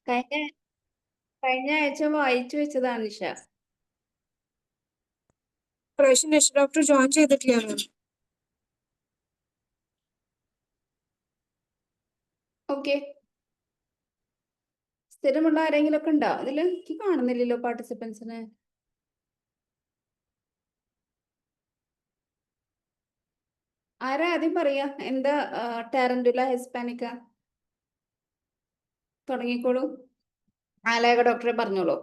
കഴിഞ്ഞ കഴിഞ്ഞ ആഴ്ച വായിച്ചു വെച്ചതാണ് നിഷ. പ്രാവശ്യം നിഷ ഡോക്ടർ ജോയിൻ ചെയ്തിട്ടില്ല. ഓക്കെ, സ്ഥിരമുള്ള ആരെങ്കിലും ഒക്കെ ഉണ്ടോ ഇതില്? എനിക്ക് കാണുന്നില്ലല്ലോ പാർട്ടിസിപ്പൻസിന്. ആരാ ആദ്യം പറയാ? എന്താ ടാരന്റുല ഹിസ്പാനിക്ക? തുടങ്ങിക്കോളൂ. ആലേഖ ഡോക്ടറെ പറഞ്ഞോളൂ.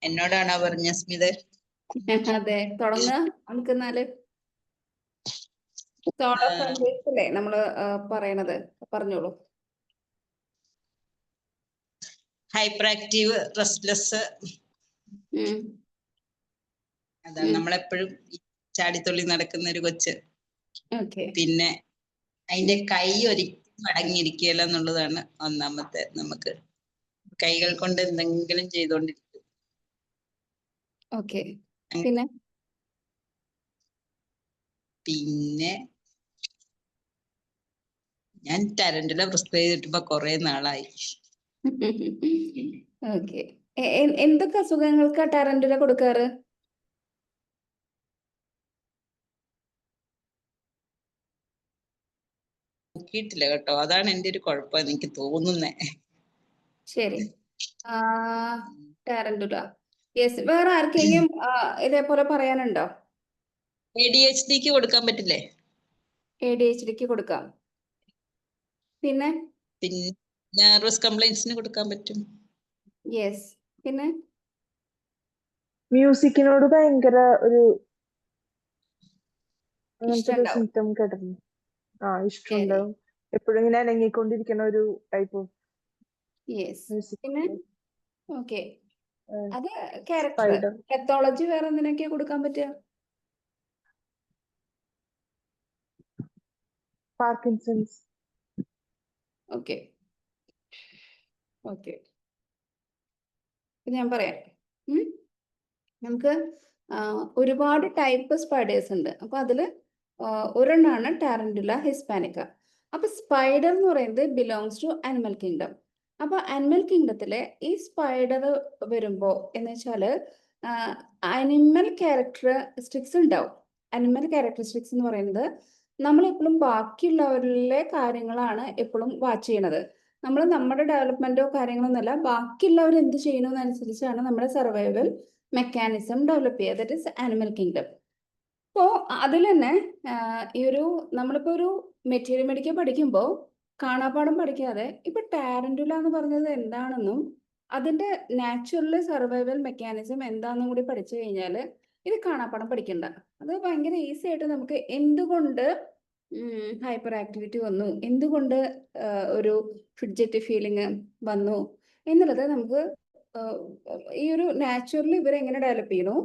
എന്നോടാണോ പറഞ്ഞ സ്മിത? അതെ, തുടങ്ങ. നമുക്ക് എന്നാല് അല്ലേ നമ്മള് പറയണത്, പറഞ്ഞോളൂ. ഹൈപ്പർ ആക്റ്റീവ്, റെസ്റ്റ്ലെസ്, അതാണ് നമ്മളെപ്പോഴും ചാടിത്തുള്ളി നടക്കുന്ന ഒരു കൊച്ച്. പിന്നെ അതിന്റെ കൈ ഒരിക്കലും മടങ്ങിയിരിക്കുകയില്ല എന്നുള്ളതാണ് ഒന്നാമത്തെ. നമുക്ക് കൈകൾ കൊണ്ട് എന്തെങ്കിലും ചെയ്തോണ്ടിരിക്കും. പിന്നെ പിന്നെ ഞാൻ ടാരന്റുല പ്രിസ്ക്രൈബ് ചെയ്തിട്ടിപ്പോ കുറെ നാളായി. എന്തൊക്കെ അസുഖങ്ങൾക്ക് ടാരന്റുല കൊടുക്കാറ്? നോക്കിയിട്ടില്ല കേട്ടോ, അതാണ് എന്റെ ഒരു കുഴപ്പം എനിക്ക് തോന്നുന്നേ. ശരി, ടാരന്റുല. യെസ്, വേറെ ആർക്കെങ്കിലും ഇതേപോലെ പറയാനുണ്ടോ? ADHDക്ക് കൊടുക്കാൻ പറ്റില്ലേ? ADHDക്ക് കൊടുക്കാം. പിന്നെ നെർവസ് കംപ്ലൈന്റ്സിന് കൊടുക്കാൻ പറ്റും. യെസ്. പിന്നെ മ്യൂസിക്കിനോട് ഭയങ്കര ഒരു ഇഷ്ടമുണ്ടാവും. കേട്ടിരുന്നു. ഇഷ്ടമുണ്ടാവും. എപ്പോഴും ഇങ്ങനെ അനങ്ങിക്കൊണ്ടിരിക്കുന്ന ഒരു ടൈപ്പ് ഓഫ് മ്യൂസിക്. പിന്നെ ഓക്കെ, അത് ക്യാരക്ടർ. പെത്തോളജി വേറെ എന്തിനൊക്കെയാ കൊടുക്കാൻ പറ്റുക? പാർക്കിൻസൺസ്. ഓക്കെ, ഞാൻ പറയാം. നമുക്ക് ഒരുപാട് ടൈപ്പ് സ്പൈഡേഴ്സ് ഉണ്ട്. അപ്പൊ അതില് ഒരെണ്ണമാണ് ടാരന്റുല ഹിസ്പാനിക്ക. അപ്പൊ സ്പൈഡർ എന്ന് പറയുന്നത് ബിലോങ്സ് ടു അനിമൽ കിങ്ഡം. അപ്പൊ അനിമൽ കിങ്ഡത്തിലെ ഈ സ്പൈഡർ വരുമ്പോ എന്ന് വെച്ചാല് അനിമൽ ക്യാരക്ടറിസ്റ്റിക്സ് ഉണ്ടാവും. അനിമൽ ക്യാരക്ടറിസ്റ്റിക്സ് എന്ന് പറയുന്നത് നമ്മളെപ്പോഴും ബാക്കിയുള്ളവരിലെ കാര്യങ്ങളാണ് എപ്പോഴും വാച്ച് ചെയ്യണത്. നമ്മൾ നമ്മുടെ ഡെവലപ്മെന്റോ കാര്യങ്ങളൊന്നുമല്ല, ബാക്കിയുള്ളവർ എന്ത് ചെയ്യണമെന്നനുസരിച്ചാണ് നമ്മുടെ സർവൈവൽ മെക്കാനിസം ഡെവലപ്പ് ചെയ്യുക. That is animal kingdom. അപ്പോൾ അതിൽ തന്നെ ഈ ഒരു നമ്മളിപ്പോൾ ഒരു മെറ്റീരിയൽ മെഡിക്കൽ പഠിക്കുമ്പോൾ കാണാപ്പാഠം പഠിക്കാതെ ഇപ്പൊ ടാരന്റുല എന്ന് പറഞ്ഞത് എന്താണെന്നും അതിന്റെ നാച്ചുറൽ സർവൈവൽ മെക്കാനിസം എന്താണെന്നും കൂടി പഠിച്ചു കഴിഞ്ഞാൽ ഇത് കാണാപ്പാഠം പഠിക്കണ്ട. അത് ഭയങ്കര ഈസി ആയിട്ട് നമുക്ക് എന്തുകൊണ്ട് ഹൈപ്പർ ആക്ടിവിറ്റി വന്നു, എന്തുകൊണ്ട് ഒരു ഫിഡ്ജറ്റ് ഫീലിംഗ് വന്നു എന്നുള്ളത് നമുക്ക് ഈ ഒരു നാച്ചുറലി ഇവരെങ്ങനെ ഡെവലപ്പ് ചെയ്യണു,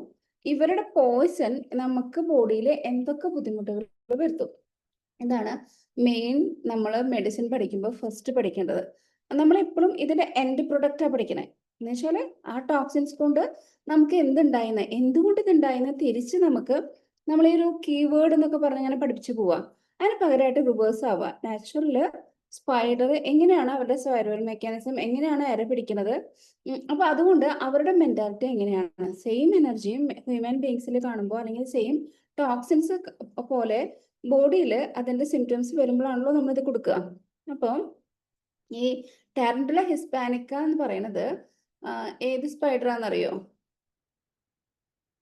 ഇവരുടെ പോയ്സൺ നമുക്ക് ബോഡിയിൽ എന്തൊക്കെ ബുദ്ധിമുട്ടുകൾ വരുത്തും. ഇതാണ് മെയിൻ നമ്മൾ മെഡിസിൻ പഠിക്കുമ്പോൾ ഫസ്റ്റ് പഠിക്കേണ്ടത്. നമ്മളെപ്പോഴും ഇതിന്റെ എൻഡ് പ്രൊഡക്റ്റാണ് പഠിക്കണേ. എന്ന് വെച്ചാൽ ആ ടോക്സിൻസ് കൊണ്ട് നമുക്ക് എന്തുണ്ടായിന്ന്, എന്തുകൊണ്ട് ഇതുണ്ടായിന്ന് തിരിച്ച് നമുക്ക് നമ്മൾ ഈ ഒരു കീവേഡ് എന്നൊക്കെ പറഞ്ഞ് അങ്ങനെ പഠിപ്പിച്ചു പോവാം. അതിന് പകരമായിട്ട് റിവേഴ്സ് ആവുക. നാച്ചുറല് സ്പൈഡർ എങ്ങനെയാണ് അവരുടെ സർവൈവൽ മെക്കാനിസം എങ്ങനെയാണ് ഇര പിടിക്കുന്നത്, അപ്പൊ അതുകൊണ്ട് അവരുടെ മെന്റാലിറ്റി എങ്ങനെയാണ്, സെയിം എനർജിയും ഹ്യൂമൻ ബീങ്സിൽ കാണുമ്പോൾ അല്ലെങ്കിൽ സെയിം ടോക്സിൻസ് പോലെ ബോഡിയിൽ അതിന്റെ സിംറ്റംസ് വരുമ്പോഴാണല്ലോ നമ്മളിത് കൊടുക്കുക. അപ്പം ഈ ടാരന്റുല ഹിസ്പാനിക്ക എന്ന് പറയുന്നത് ഏത് സ്പൈഡറാന്നറിയോ?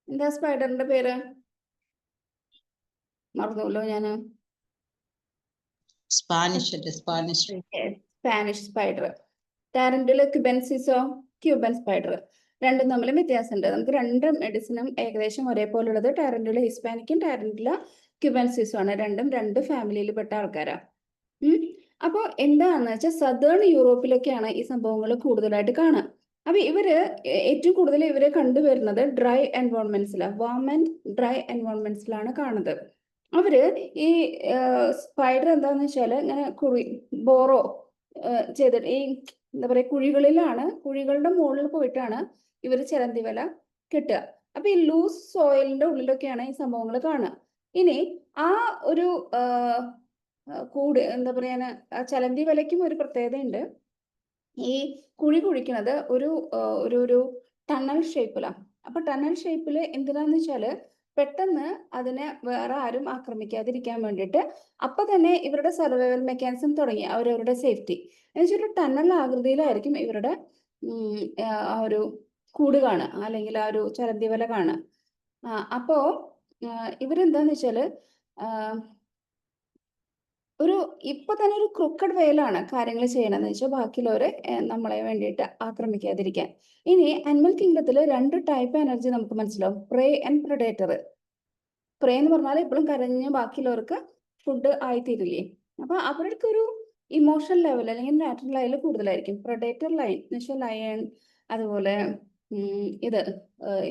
എന്താ സ്പൈഡറിന്റെ പേര്? മറന്നുല്ലോ ഞാന്. Spanish spider. ടാരന്റുല ക്യൂബൻസിസോ? Cuban spider. രണ്ടും തമ്മിൽ വ്യത്യാസമുണ്ട്. നമുക്ക് രണ്ട് മെഡിസിനും ഏകദേശം ഒരേപോലുള്ളത് ടാരന്റുല ഹിസ്പാനിക്കും ടാരന്റുല ക്യൂബൻസിസും ആണ്. രണ്ടും രണ്ട് ഫാമിലിയിൽ പെട്ട ആൾക്കാരാണ്. അപ്പോൾ എന്താണെന്ന് വെച്ചാൽ സദേൺ യൂറോപ്പിലൊക്കെയാണ് ഈ സംഭവങ്ങൾ കൂടുതലായിട്ട് കാണുക. അപ്പൊ ഇവര് ഏറ്റവും കൂടുതൽ ഇവരെ കണ്ടുവരുന്നത് ഡ്രൈ എൻവയോൺമെന്റ്സിലാണ്, വാം ആൻഡ് ഡ്രൈ എൻവയോൺമെന്റ്സിലാണ് കാണുന്നത്. അവര് ഈ സ്പൈഡർ എന്താന്ന് വെച്ചാല് ഇങ്ങനെ ബോറോ ചെയ്തിട്ട് ഈ എന്താ പറയുക, കുഴികളുടെ മുകളിൽ പോയിട്ടാണ് ഇവർ ചിലന്തി വല കെട്ടുക. അപ്പൊ ഈ ലൂസ് സോയിലിന്റെ ഉള്ളിലൊക്കെയാണ് ഈ സംഭവങ്ങൾ കാണുക. ഇനി ആ ഒരു കൂട് എന്താ പറയാ, ചിലന്തി വലയ്ക്കും ഒരു പ്രത്യേകതയുണ്ട്. ഈ കുഴി കുഴിക്കുന്നത് ഒരു ടണൽ ഷേപ്പിലാണ്. അപ്പൊ ടണൽ ഷേപ്പിൽ എന്തിനാന്ന് വെച്ചാല് പെട്ടെന്ന് അതിനെ വേറെ ആരും ആക്രമിക്കാതിരിക്കാൻ വേണ്ടിയിട്ട് അപ്പൊ തന്നെ ഇവരുടെ സർവൈവൽ മെക്കാനിസം തുടങ്ങി, അവരവരുടെ സേഫ്റ്റി എന്ന് വെച്ചാൽ ഒരു ടണൽ ആകൃതിയിലായിരിക്കും ഇവരുടെ ആ ഒരു കൂട് കാണുക, അല്ലെങ്കിൽ ആ ഒരു ചലന്തി വല കാണുക. അപ്പോ ഇവരെന്താന്ന് വെച്ചാല് ഇപ്പൊ തന്നെ ഒരു ക്രൂക്കഡ് വേയിലാണ് കാര്യങ്ങൾ ചെയ്യണമെന്ന് വെച്ചാൽ ബാക്കിയുള്ളവരെ നമ്മളെ വേണ്ടിയിട്ട് ആക്രമിക്കാതിരിക്കാൻ. ഇനി അനിമൽ കിങ്ഡത്തിൽ 2 ടൈപ്പ് എനർജി നമുക്ക് മനസ്സിലാവും, പ്രേ ആൻഡ് പ്രഡേറ്റർ. പ്രേ എന്ന് പറഞ്ഞാൽ എപ്പോഴും കരഞ്ഞ് ബാക്കിയുള്ളവർക്ക് ഫുഡ് ആയിത്തീരില്ലേ, അപ്പൊ അവർക്ക് ഒരു ഇമോഷണൽ ലെവൽ അല്ലെങ്കിൽ നാച്ചുറൽ ലെവൽ കൂടുതലായിരിക്കും. പ്രഡേറ്റർ ലൈൻ എന്ന് വെച്ചാൽ ലയൺ, അതുപോലെ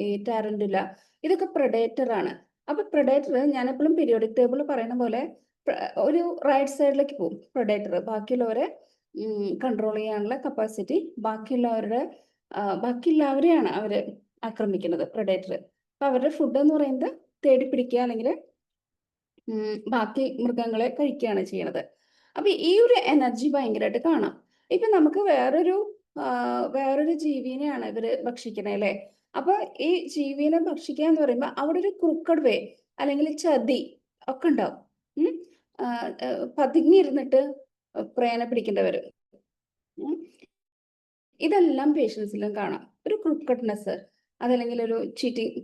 ഈ ടാരന്റുല, ഇതൊക്കെ പ്രഡേറ്റർ ആണ്. അപ്പൊ പ്രഡേറ്റർ ഞാൻ എപ്പോഴും പീരിയോഡിക് ടേബിൾ പറയുന്ന പോലെ ഒരു റൈറ്റ് സൈഡിലേക്ക് പോകും പ്രൊഡേറ്റർ. ബാക്കിയുള്ളവരെ കൺട്രോൾ ചെയ്യാനുള്ള കപ്പാസിറ്റി ബാക്കിയുള്ളവരെയാണ് അവര് ആക്രമിക്കുന്നത് പ്രൊഡേറ്റർ. അപ്പൊ അവരുടെ ഫുഡ് എന്ന് പറയുന്നത് തേടി പിടിക്കുക, അല്ലെങ്കിൽ ബാക്കി മൃഗങ്ങളെ കഴിക്കുകയാണ് ചെയ്യണത്. അപ്പൊ ഈ ഒരു എനർജി ഭയങ്കരമായിട്ട് കാണാം. ഇപ്പൊ നമുക്ക് വേറൊരു ജീവിനെയാണ് ഇവര് ഭക്ഷിക്കണേ അല്ലെ. അപ്പൊ ഈ ജീവിനെ ഭക്ഷിക്കുക എന്ന് പറയുമ്പോൾ അവിടെ ഒരു ക്രൂക്കഡ് വേ അല്ലെങ്കിൽ ചതി ഒക്കെ ഉണ്ടാവും. പതുങ്ങിയിരുന്നിട്ട് പ്രേനെ പിടിക്കേണ്ടവര്, ഇതെല്ലാം പേഷ്യൻസിലും കാണാം. ഒരു ക്രൂക്കഡ്നെസ്, അതല്ലെങ്കിൽ ഒരു ചീറ്റിംഗ്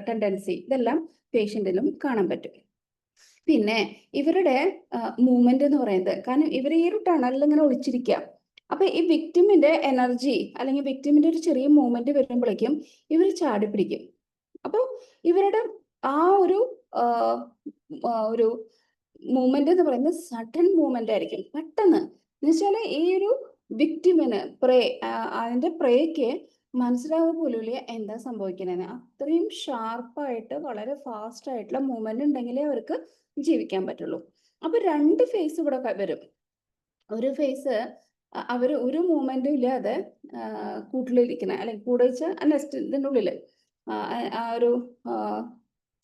ടെൻഡൻസി, ഇതെല്ലാം പേഷ്യന്റിലും കാണാൻ പറ്റും. പിന്നെ ഇവരുടെ മൂവ്മെന്റ് എന്ന് പറയുന്നത്, കാരണം ഇവർ ഈ ഒരു ടണലിൽ ഇങ്ങനെ ഒളിച്ചിരിക്കുക. അപ്പൊ ഈ വിക്ടിമിന്റെ എനർജി അല്ലെങ്കിൽ വിക്ടിമിന്റെ ഒരു ചെറിയ മൂവ്മെന്റ് വരുമ്പോഴേക്കും ഇവർ ചാടി പിടിക്കും. അപ്പൊ ഇവരുടെ ആ ഒരു മൂവ്മെന്റ് എന്ന് പറയുന്നത് സഡൻ മൂവ്മെന്റ് ആയിരിക്കും, പെട്ടെന്ന്. എന്ന് വെച്ചാൽ ഈ ഒരു വിക്ടിമിന് അതിന്റെ പ്രേക്ക് മനസ്സിലാവുക പോലുമില്ല എന്താ സംഭവിക്കണേന്ന്. അത്രയും ഷാർപ്പായിട്ട് വളരെ ഫാസ്റ്റ് ആയിട്ടുള്ള മൂവ്മെന്റ് ഉണ്ടെങ്കിലേ അവർക്ക് ജീവിക്കാൻ പറ്റുള്ളൂ. അപ്പൊ 2 ഫേസ് ഇവിടെ വരും. ഒരു ഫേസ് അവര് ഒരു മൂവ്മെന്റും ഇല്ലാതെ കൂട്ടിലിരിക്കണ, അല്ലെങ്കിൽ കൂടെ വെച്ചാൽ നെസ്റ്റ് ഇതിന്റെ ഉള്ളില് ആ ഒരു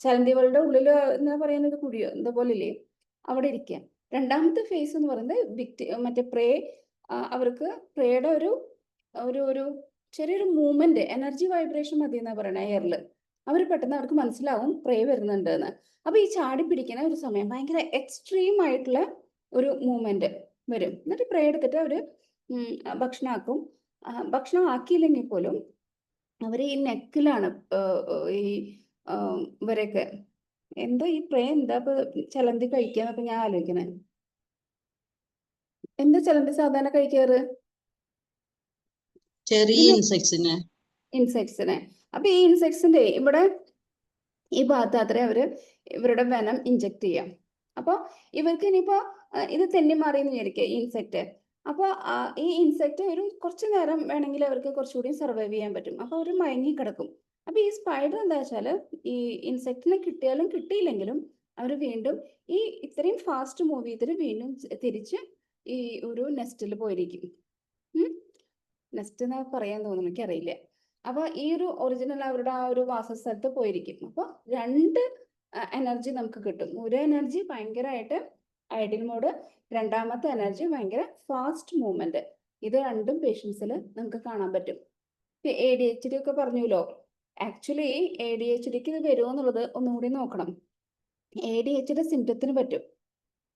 ചലന്തികളുടെ ഉള്ളില് എന്താ പറയുന്നത്, കുഴിയോ എന്താ പോലെ ഇല്ലേ, അവിടെ ഇരിക്കുക. രണ്ടാമത്തെ ഫേസ് എന്ന് പറയുന്നത് മറ്റേ അവർക്ക് പ്രേയുടെ ഒരു ചെറിയൊരു മൂവ്മെന്റ്, എനർജി വൈബ്രേഷൻ മതി എന്നാ പറയണേ എയറിൽ. പെട്ടെന്ന് അവർക്ക് മനസ്സിലാവും പ്രേ വരുന്നുണ്ട് എന്ന്. അപ്പൊ ഈ ചാടി പിടിക്കുന്ന ഒരു സമയം ഭയങ്കര എക്സ്ട്രീം ആയിട്ടുള്ള ഒരു മൂവ്മെന്റ് വരും. എന്നിട്ട് പ്രേ എടുത്തിട്ട് അവര് ഭക്ഷണമാക്കും. ഭക്ഷണം ആക്കിയില്ലെങ്കിൽ പോലും അവര് ഈ നെക്കിലാണ് ഈ ഇവരൊക്കെ എന്താ ഈ പ്രേ എന്താ ഇപ്പൊ ചലന്തി കഴിക്കാന്നൊക്കെ ഞാൻ ആലോചിക്കണേ. എന്താ ചലന്തി സാധാരണ കഴിക്കാറ്? ചെറിയ ഇൻസെക്ട്സിനെ. അപ്പൊ ഈ ഇൻസെക്ട്സിന്റെ ഇവിടെ ഈ ഭാഗത്ത് അത്രേ ഇവരുടെ വെനം ഇഞ്ചെക്ട് ചെയ്യാം. അപ്പൊ ഇവർക്ക് ഇനിയിപ്പോ ഇത് തെന്നി മാറിയെന്ന് വിചാരിക്കുക ഇൻസെക്ട്. അപ്പൊ ഈ ഇൻസെക്ട് കുറച്ചു നേരം വേണമെങ്കിൽ അവർക്ക് കുറച്ചുകൂടി സർവൈവ് ചെയ്യാൻ പറ്റും. അപ്പൊ അവർ മയങ്ങി കിടക്കും. അപ്പൊ ഈ സ്പൈഡർ എന്താ വെച്ചാല് ഈ ഇൻസെക്റ്റിനെ കിട്ടിയാലും കിട്ടിയില്ലെങ്കിലും അവർ വീണ്ടും ഈ ഇത്രയും ഫാസ്റ്റ് മൂവ് ചെയ്തിട്ട് വീണ്ടും തിരിച്ച് ഈ ഒരു നെസ്റ്റിൽ പോയിരിക്കും. നെസ്റ്റ് എന്നാ പറയാൻ തോന്നുന്നു, എനിക്കറിയില്ല. അപ്പൊ ഈ ഒരു ഒറിജിനൽ അവരുടെ ആ ഒരു വാസസ്ഥലത്ത് പോയിരിക്കും. അപ്പൊ 2 എനർജി നമുക്ക് കിട്ടും. ഒരു എനർജി ഭയങ്കരമായിട്ട് ഐഡിയൽ മോഡ്, രണ്ടാമത്തെ എനർജി ഭയങ്കര ഫാസ്റ്റ് മൂവ്മെന്റ്. ഇത് രണ്ടും പേഷ്യൻസിൽ നമുക്ക് കാണാൻ പറ്റും. ADHD ഒക്കെ പറഞ്ഞല്ലോ. ആക്ച്വലി ADHDക്ക് ഇത് വരുമോ എന്നുള്ളത് ഒന്നുകൂടി നോക്കണം. ADHD സിംറ്റത്തിന് പറ്റും.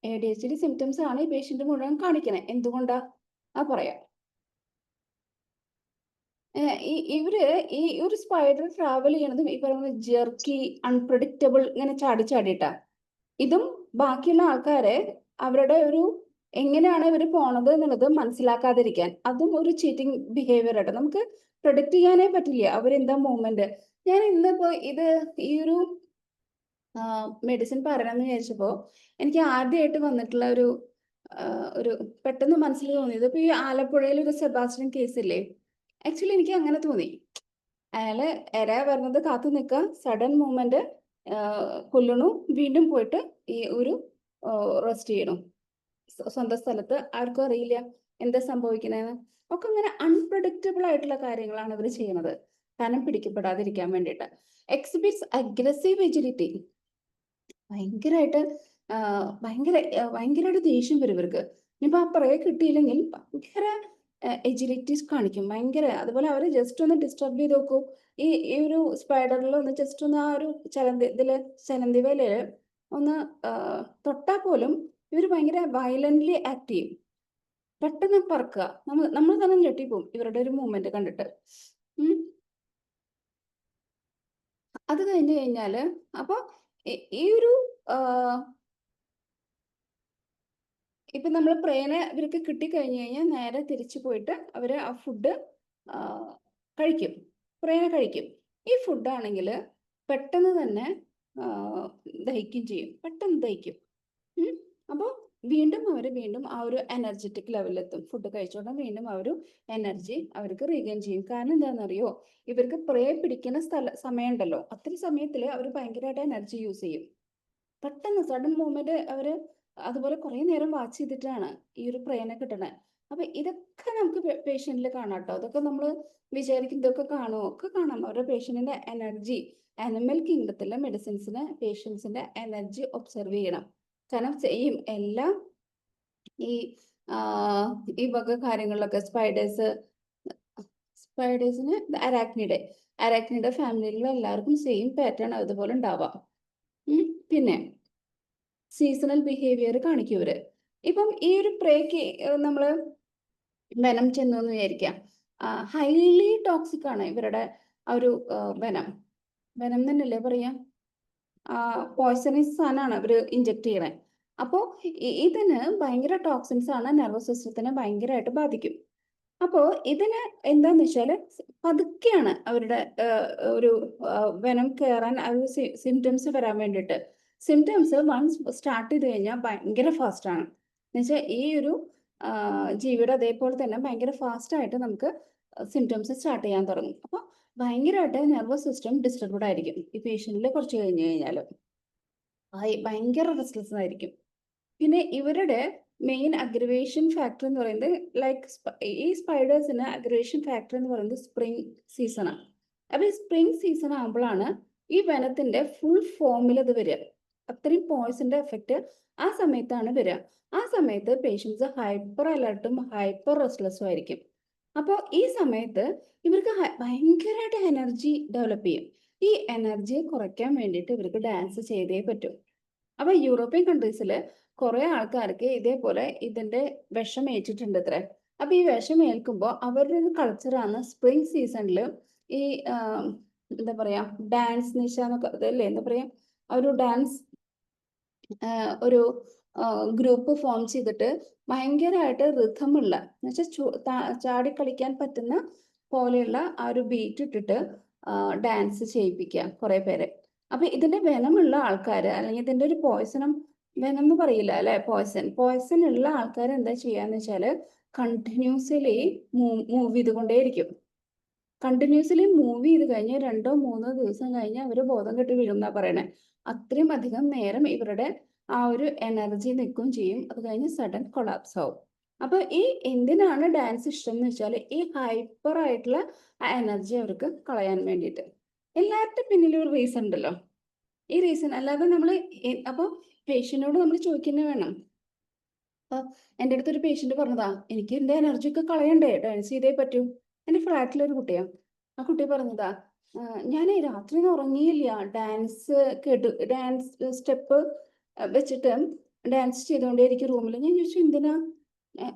ADHD സിംറ്റംസ് ആണ് ഈ പേഷ്യന്റ് മുഴുവൻ കാണിക്കണേ. എന്തുകൊണ്ടാ പറയാം. ഈ ഒരു സ്പൈഡർ ട്രാവൽ ചെയ്യണതും ഈ പറയുന്ന ജെർക്കി, അൺപ്രഡിക്റ്റബിൾ, ഇങ്ങനെ ചാടിയിട്ടാ. ഇതും ബാക്കിയുള്ള ആൾക്കാരെ അവരുടെ എങ്ങനെയാണ് ഇവർ പോണത് എന്നുള്ളത് മനസ്സിലാക്കാതിരിക്കാൻ, അതും ഒരു ചീറ്റിംഗ് ബിഹേവിയർ ആയിട്ട്. നമുക്ക് പ്രൊഡിക്റ്റ് ചെയ്യാനേ പറ്റില്ല അവരെന്താ മൂവ്മെന്റ്. ഞാൻ ഇന്നിപ്പോ ഈ ഒരു മെഡിസിൻ പറയണമെന്ന് വിചാരിച്ചപ്പോ എനിക്ക് ആദ്യമായിട്ട് വന്നിട്ടുള്ള ഒരു പെട്ടെന്ന് മനസ്സിൽ തോന്നിയത്, ഇപ്പൊ ഈ ആലപ്പുഴയിൽ ഒരു സെബാസ്റ്റ്യൻ കേസ് ഇല്ലേ, ആക്ച്വലി എനിക്ക് അങ്ങനെ തോന്നി. അയാള് വരുന്നത് കാത്തു നിൽക്കുക, സഡൻ മൂവ്മെന്റ്, കൊല്ലണു, വീണ്ടും പോയിട്ട് ഈ റെസ്റ്റ് ചെയ്യണു സ്വന്തം സ്ഥലത്ത്, ആർക്കും അറിയില്ല. എന്താ സംഭവിക്കണേന്ന് ഒക്കെ ഇങ്ങനെ അൺപ്രഡിക്റ്റബിൾ ആയിട്ടുള്ള കാര്യങ്ങളാണ് ഇവർ ചെയ്യുന്നത്, കാരണം പിടിക്കപ്പെടാതിരിക്കാൻ വേണ്ടിയിട്ട്. എക്സിബിറ്റ്സ് അഗ്രസീവ് എജിലിറ്റി, ഭയങ്കരമായിട്ട് ഭയങ്കരമായിട്ട് ദേഷ്യം വരും ഇവർക്ക്. ഇനിയിപ്പോൾ ആ പ്രേ കിട്ടിയില്ലെങ്കിൽ ഭയങ്കര എജിലിറ്റീസ് കാണിക്കും, ഭയങ്കര. അതുപോലെ അവർ ജസ്റ്റ് ഒന്ന് ഡിസ്റ്റർബ് ചെയ്ത് നോക്കൂ, ഈ ഒരു സ്പൈഡറിൽ ഒന്ന് ജസ്റ്റ് ഒന്ന് ആ ഒരു ചലന്തി വേലയിൽ ഒന്ന് തൊട്ടാൽ പോലും ഇവർ ഭയങ്കര വയലൻ്റ്ലി ആക്ട് ചെയ്യും, പെട്ടെന്ന് പറക്കുക. നമ്മൾ തന്നെ ഞെട്ടിപ്പോവും ഇവരുടെ ഒരു മൂവ്മെന്റ് കണ്ടിട്ട്. അത് കഴിഞ്ഞ് കഴിഞ്ഞാൽ അപ്പോൾ ഈ ഒരു ഇപ്പം നമ്മൾ പ്രേനെ ഇവർക്ക് കിട്ടിക്കഴിഞ്ഞ് കഴിഞ്ഞാൽ നേരെ തിരിച്ചു പോയിട്ട് അവർ ആ ഫുഡ് കഴിക്കും, പ്രേനെ കഴിക്കും. ഈ ഫുഡാണെങ്കിൽ പെട്ടെന്ന് തന്നെ ദഹിക്കും ചെയ്യും, പെട്ടെന്ന് ദഹിക്കും. അപ്പോൾ വീണ്ടും ആ ഒരു എനർജറ്റിക് ലെവലിലെത്തും. ഫുഡ് കഴിച്ചോണ്ട് വീണ്ടും ആ ഒരു എനർജി അവർക്ക് റീഗെയിൻ ചെയ്യും. കാരണം എന്താണെന്നറിയോ, ഇവർക്ക് പ്രേ പിടിക്കുന്ന സമയം ഉണ്ടല്ലോ, അത്രയും സമയത്തിൽ അവർ ഭയങ്കരമായിട്ട് എനർജി യൂസ് ചെയ്യും. പെട്ടെന്ന് സഡൻ മൂവ്മെന്റ് അവർ അതുപോലെ കുറേ നേരം വാച്ച് ചെയ്തിട്ടാണ് ഈ ഒരു പ്രേനെ കിട്ടണേ. അപ്പൊ ഇതൊക്കെ നമുക്ക് പേഷ്യന്റിൽ കാണാം കേട്ടോ. അതൊക്കെ നമ്മൾ വിചാരിക്കും ഇതൊക്കെ കാണുമോ, ഒക്കെ കാണാം. അവരുടെ പേഷ്യന്റിന്റെ എനർജി, അനിമൽ കിങ്ഡത്തിലെ മെഡിസിൻസിന് പേഷ്യൻസിന്റെ എനർജി ഒബ്സർവ് ചെയ്യണം. കാരണം ചെയ്യും എല്ലാം ഈ വക കാര്യങ്ങളിലൊക്കെ സ്പൈഡേഴ്സിന് അരാക്നിഡെ ഫാമിലിയിലുള്ള എല്ലാവർക്കും സെയിം പാറ്റേൺ അതുപോലെ ഉണ്ടാവാം. പിന്നെ സീസണൽ ബിഹേവിയർ കാണിക്കും ഇവര്. ഇപ്പം ഈ ഒരു പ്രേക്ക് നമ്മൾ വെനം ചെന്നു എന്ന് വിചാരിക്കാം, ഹൈലി ടോക്സിക് ആണ് ഇവരുടെ ആ ഒരു വെനം തന്നെയല്ലേ പറയാ, പോയ്സണസ് സാധനമാണ് ഇവർ ഇഞ്ചെക്ട് ചെയ്യണേ. അപ്പോൾ ഇതിന് ഭയങ്കര ടോക്സിൻസ് ആണ്, നെർവസ് സിസ്റ്റത്തിനെ ഭയങ്കരമായിട്ട് ബാധിക്കും. അപ്പോൾ ഇതിന് എന്താന്ന് വെച്ചാൽ പതുക്കെയാണ് അവരുടെ ഒരു വെനം കയറാൻ ആ ഒരു സിംറ്റംസ് വരാൻ വേണ്ടിയിട്ട്. സിംറ്റംസ് വൺസ് സ്റ്റാർട്ട് ചെയ്ത് കഴിഞ്ഞാൽ ഭയങ്കര ഫാസ്റ്റ് ആണ്. എന്നുവെച്ചാൽ ഈ ഒരു ജീവിയുടെ അതേപോലെ തന്നെ ഭയങ്കര ഫാസ്റ്റ് ആയിട്ട് നമുക്ക് സിംറ്റംസ് സ്റ്റാർട്ട് ചെയ്യാൻ തുടങ്ങും. അപ്പോൾ ഭയങ്കരമായിട്ട് നെർവസ് സിസ്റ്റം ഡിസ്റ്റർബ്ഡ് ആയിരിക്കും ഈ പേഷ്യന്റിൽ. കുറച്ച് കഴിഞ്ഞ് കഴിഞ്ഞാൽ ഭയങ്കര റെസ്റ്റ്ലെസ് ആയിരിക്കും. പിന്നെ ഇവരുടെ മെയിൻ അഗ്രവേഷൻ ഫാക്ടർ എന്ന് പറയുന്നത് ഈ സ്പൈഡേഴ്സിന് അഗ്രവേഷൻ ഫാക്ടർ എന്ന് പറയുന്നത് സ്പ്രിംഗ് സീസണാണ്. അപ്പോൾ ഈ സ്പ്രിംഗ് സീസൺ ആകുമ്പോഴാണ് ഈ വെനത്തിന്റെ ഫുൾ ഫോമിൽ അത് വരിക. അത്രയും പോയ്സന്റെ എഫക്റ്റ് ആ സമയത്താണ് വരിക. ആ സമയത്ത് പേഷ്യൻസ് ഹൈപ്പർ അലർട്ടും ഹൈപ്പർ റെസ്റ്റ്ലെസ്സും ആയിരിക്കും. അപ്പോൾ ഈ സമയത്ത് ഇവർക്ക് ഭയങ്കരമായിട്ട് എനർജി ഡെവലപ്പ് ചെയ്യും. ഈ എനർജിയെ കുറയ്ക്കാൻ വേണ്ടിയിട്ട് ഇവർക്ക് ഡാൻസ് ചെയ്തേ പറ്റൂ. അപ്പൊ യൂറോപ്യൻ കൺട്രീസിൽ കുറെ ആൾക്കാർക്ക് ഇതേപോലെ ഇതിന്റെ വിഷം ഏറ്റിട്ടുണ്ട് അത്രേ. അപ്പൊ ഈ വിഷം ഏൽക്കുമ്പോൾ അവരുടെ ഒരു കൾച്ചറാണ് സ്പ്രിംഗ് സീസണിൽ ഈ എന്താ പറയാ ഡാൻസ് നിശ എന്നൊക്കെ അതല്ലേ എന്താ പറയാ, ഒരു ഡാൻസ് ഒരു ഗ്രൂപ്പ് ഫോം ചെയ്തിട്ട് ഭയങ്കരമായിട്ട് റിഥമുള്ള എന്നുവെച്ചാൽ ചാടിക്കളിക്കാൻ പറ്റുന്ന പോലെയുള്ള ആ ഒരു ബീറ്റ് ഇട്ടിട്ട് ഡാൻസ് ചെയ്യിപ്പിക്കുക കുറെ പേരെ. അപ്പൊ ഇതിന്റെ വെനമുള്ള ആൾക്കാർ, അല്ലെങ്കിൽ ഇതിന്റെ ഒരു വെനം എന്ന് പറയില്ല അല്ലെ, പോയ്സൺ ഉള്ള ആൾക്കാർ എന്താ ചെയ്യാന്ന് വെച്ചാല് കണ്ടിന്യൂസ്ലി മൂവ് ചെയ്തുകൊണ്ടേയിരിക്കും. കണ്ടിന്യൂസ്ലി മൂവ് ചെയ്ത് കഴിഞ്ഞ് 2-3 ദിവസം കഴിഞ്ഞ് അവര് ബോധം കെട്ട് വീഴും എന്നാ പറയണേ. അത്രയും അധികം നേരം ഇവരുടെ ആ ഒരു എനർജി നിൽക്കുകയും ചെയ്യും. അത് കഴിഞ്ഞ് സഡൻ കൊളാപ്സ് ആവും. അപ്പൊ ഈ എന്തിനാണ് ഡാൻസ് ഇഷ്ടം എന്ന് വെച്ചാൽ ഈ ഹൈപ്പർ ആയിട്ടുള്ള ആ എനർജി അവർക്ക് കളയാൻ വേണ്ടിയിട്ട്. എല്ലാവരുടെ പിന്നിലും ഒരു റീസൺ ഉണ്ടല്ലോ. ഈ റീസൺ അല്ലാതെ നമ്മൾ അപ്പോൾ പേഷ്യന്റിനോട് നമ്മൾ ചോദിക്കുന്നേ വേണം. അപ്പൊ എൻ്റെ അടുത്തൊരു പേഷ്യന്റ് പറഞ്ഞതാ, എനിക്ക് എൻ്റെ എനർജി ഒക്കെ കളയണ്ടേ, ഡാൻസ് ചെയ്തേ പറ്റൂ. എൻ്റെ ഫ്ലാറ്റിലൊരു കുട്ടിയാ, ആ കുട്ടി പറഞ്ഞതാ, ഞാൻ രാത്രി ഉറങ്ങിയില്ല, ഡാൻസ് സ്റ്റെപ്പ് വെച്ചിട്ട് ഡാൻസ് ചെയ്തുകൊണ്ടേ ഇരിക്കും റൂമിൽ. ഞാൻ ചോദിച്ചു എന്തിനാ,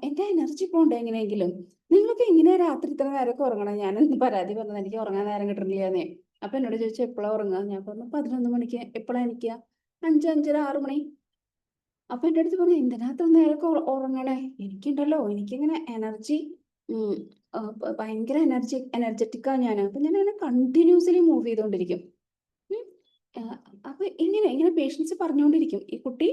എൻ്റെ എനർജി പോണ്ടേ എങ്ങനെയെങ്കിലും, നിങ്ങളൊക്കെ എങ്ങനെയാ രാത്രി ഇത്ര നേരമൊക്കെ ഉറങ്ങണം. ഞാനൊന്ന് പരാതി പറഞ്ഞത് എനിക്ക് ഉറങ്ങാൻ നേരം കിട്ടണില്ലാന്നേ. അപ്പൊ എന്നോട് ചോദിച്ചു എപ്പോഴാ ഉറങ്ങുക, ഞാൻ പറഞ്ഞു 11 മണിക്ക്. എപ്പോഴാ എനിക്കാ 5, 5:30, 6 മണി. അപ്പൊ എൻ്റെ അടുത്ത് പറഞ്ഞു എന്തിനാ അത്ര നേരമൊക്കെ ഉറങ്ങണേ, എനിക്കുണ്ടല്ലോ, എനിക്കിങ്ങനെ എനർജി ഭയങ്കര എനർജറ്റിക്കാ ഞാൻ. അപ്പൊ ഞാൻ അങ്ങനെ കണ്ടിന്യൂസ്ലി മൂവ് ചെയ്തുകൊണ്ടിരിക്കും. അപ്പൊ ഇങ്ങനെ പേഷ്യൻസ് പറഞ്ഞുകൊണ്ടിരിക്കും. ഈ കുട്ടി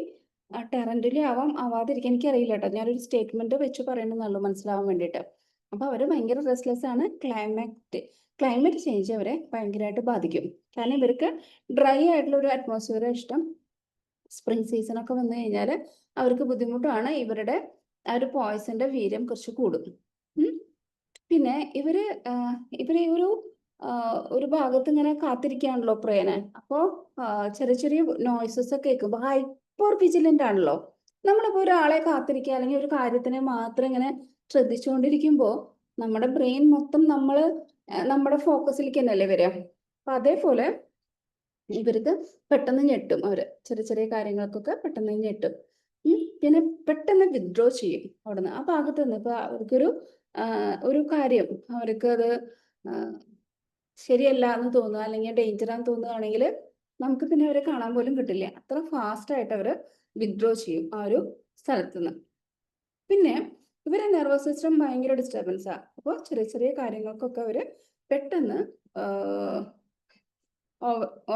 ടെറന്റിലി ആവാതിരിക്കാൻ എനിക്കറിയില്ല കേട്ടോ, ഞാനൊരു സ്റ്റേറ്റ്മെന്റ് വെച്ച് പറയണമെന്നുള്ളൂ മനസ്സിലാവാൻ വേണ്ടിയിട്ട്. അപ്പൊ അവര് ഭയങ്കര റെസ്റ്റ്ലെസ് ആണ്. ക്ലൈമറ്റ് ചേഞ്ച് അവരെ ഭയങ്കരമായിട്ട് ബാധിക്കും. കാരണം ഇവർക്ക് ഡ്രൈ ആയിട്ടുള്ള ഒരു അറ്റ്മോസ്ഫിയർ ഇഷ്ടം. സ്പ്രിംഗ് സീസൺ ഒക്കെ വന്നു കഴിഞ്ഞാൽ അവർക്ക് ബുദ്ധിമുട്ടാണ്. ഇവരുടെ ആ ഒരു പോയ്സന്റെ വീര്യം കുറച്ച് കൂടും. പിന്നെ ഇവര് ഒരു ഭാഗത്ത് ഇങ്ങനെ കാത്തിരിക്കുകയാണല്ലോ പ്രേനെ. അപ്പോൾ ചെറിയ ചെറിയ നോയ്സസ് ഒക്കെ കേൾക്കുമ്പോൾ ഹൈപ്പർ വിജിലന്റ് ആണല്ലോ. നമ്മളിപ്പോൾ ഒരാളെ കാത്തിരിക്കുക അല്ലെങ്കിൽ ഒരു കാര്യത്തിനെ മാത്രം ഇങ്ങനെ ശ്രദ്ധിച്ചുകൊണ്ടിരിക്കുമ്പോൾ നമ്മുടെ ബ്രെയിൻ മൊത്തം നമ്മുടെ ഫോക്കസിലേക്ക് തന്നെയല്ലേ വരിക. അപ്പൊ അതേപോലെ ഇവർക്ക് പെട്ടെന്ന് ഞെട്ടും. ചെറിയ ചെറിയ കാര്യങ്ങൾക്കൊക്കെ പെട്ടെന്ന് ഞെട്ടും. പിന്നെ പെട്ടെന്ന് വിത്ഡ്രോ ചെയ്യും അവിടുന്ന്, ആ ഭാഗത്ത് നിന്ന്. ഇപ്പൊ അവർക്കൊരു ഒരു കാര്യം അത് ശരിയല്ല എന്ന് തോന്നുക അല്ലെങ്കിൽ ഡേഞ്ചറാന്ന് തോന്നുകയാണെങ്കിൽ നമുക്ക് പിന്നെ അവരെ കാണാൻ പോലും കിട്ടില്ല. അത്ര ഫാസ്റ്റ് ആയിട്ട് അവർ വിത്ഡ്രോ ചെയ്യും ആ ഒരു സ്ഥലത്ത് നിന്ന്. പിന്നെ ഇവരെ നെർവസ് സിസ്റ്റം ഭയങ്കര ഡിസ്റ്റർബൻസാണ്. അപ്പോൾ ചെറിയ ചെറിയ കാര്യങ്ങൾക്കൊക്കെ അവർ പെട്ടെന്ന്